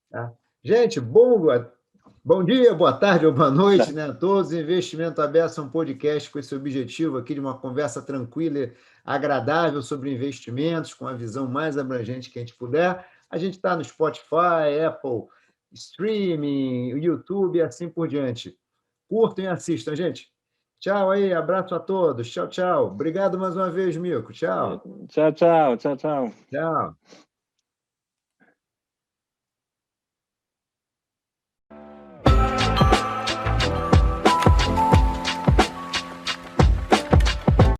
Tá? Gente, bom dia, boa tarde ou boa noite, né, a todos. Investimento Aberto é um podcast com esse objetivo aqui de uma conversa tranquila e agradável sobre investimentos, com a visão mais abrangente que a gente puder. A gente está no Spotify, Apple, Streaming, YouTube e assim por diante. Curtam e assistam, gente. Tchau aí, abraço a todos. Tchau, tchau. Obrigado mais uma vez, Mico. Tchau. Tchau, tchau, tchau, tchau. Tchau.